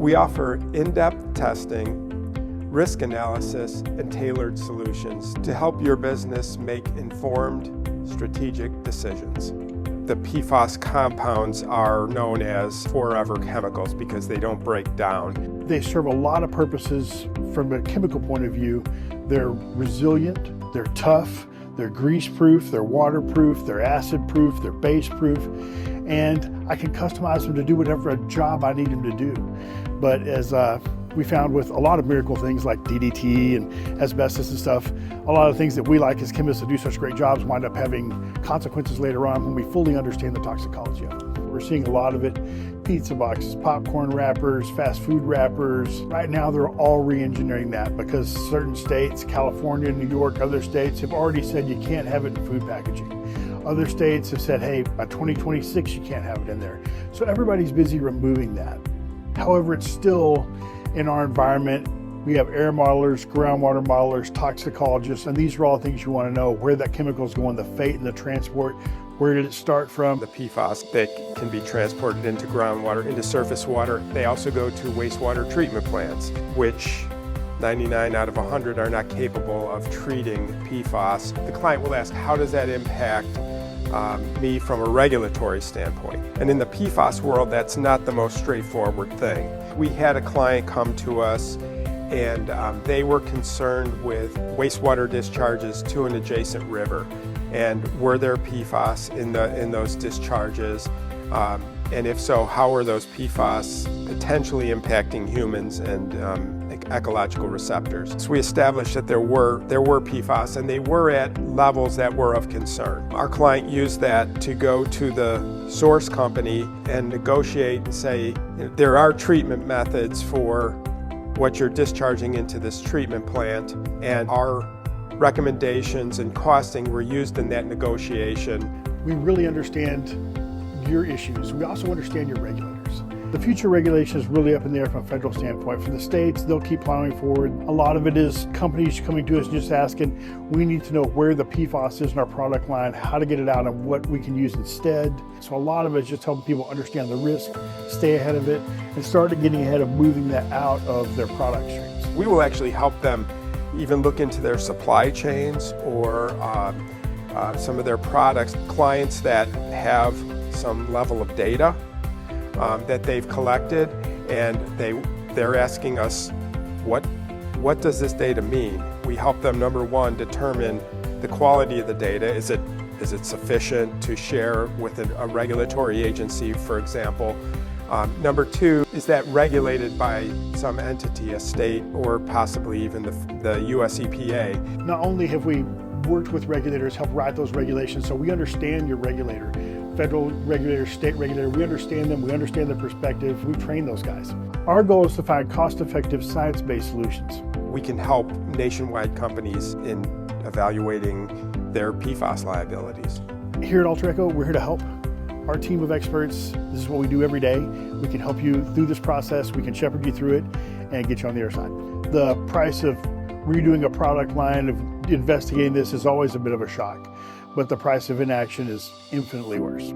We offer in-depth testing, risk analysis, and tailored solutions to help your business make informed, strategic decisions. The PFAS compounds are known as forever chemicals because they don't break down. They serve a lot of purposes from a chemical point of view. They're resilient, they're tough, they're grease-proof, they're waterproof, they're acid-proof, they're base-proof, and I can customize them to do whatever job I need them to do. But as we found with a lot of miracle things like DDT and asbestos and stuff, a lot of things that we like as chemists that do such great jobs wind up having consequences later on when we fully understand the toxicology of them. We're seeing a lot of it, pizza boxes, popcorn wrappers, fast food wrappers. Right now they're all re-engineering that because certain states, California, New York, other states have already said you can't have it in food packaging. Other states have said, hey, by 2026 you can't have it in there. So everybody's busy removing that. However, it's still in our environment. We have air modelers, groundwater modelers, toxicologists, and these are all things you want to know: where that chemical is going, the fate and the transport, where did it start from. The PFAS that can be transported into groundwater, into surface water. They also go to wastewater treatment plants, which 99 out of 100 are not capable of treating PFAS. The client will ask, how does that impact me from a regulatory standpoint? And in the PFAS world, that's not the most straightforward thing. We had a client come to us and they were concerned with wastewater discharges to an adjacent river. And were there PFAS in those discharges? And if so, how are those PFAS potentially impacting humans and ecological receptors? So we established that there were PFAS, and they were at levels that were of concern. Our client used that to go to the source company and negotiate and say, there are treatment methods for what you're discharging into this treatment plant, and our recommendations and costing were used in that negotiation. We really understand your issues. We also understand your regulators. The future regulation is really up in the air from a federal standpoint. From the states, they'll keep plowing forward. A lot of it is companies coming to us and just asking, we need to know where the PFAS is in our product line, how to get it out, and what we can use instead. So a lot of it is just helping people understand the risk, stay ahead of it, and start getting ahead of moving that out of their product streams. We will actually help them even look into their supply chains or some of their products. Clients that have some level of data that they've collected, and they're asking us, what does this data mean? We help them, number one, determine the quality of the data. Is it sufficient to share with a regulatory agency, for example? Number two, is that regulated by some entity, a state, or possibly even the US EPA? Not only have we worked with regulators, helped write those regulations, so we understand your regulator, federal regulator, state regulator, we understand them, we understand their perspective, we train those guys. Our goal is to find cost-effective, science-based solutions. We can help nationwide companies in evaluating their PFAS liabilities. Here at Alter Echo, we're here to help. Our team of experts, this is what we do every day. We can help you through this process, we can shepherd you through it, and get you on the other side. The price of redoing a product line, of investigating this, is always a bit of a shock, but the price of inaction is infinitely worse.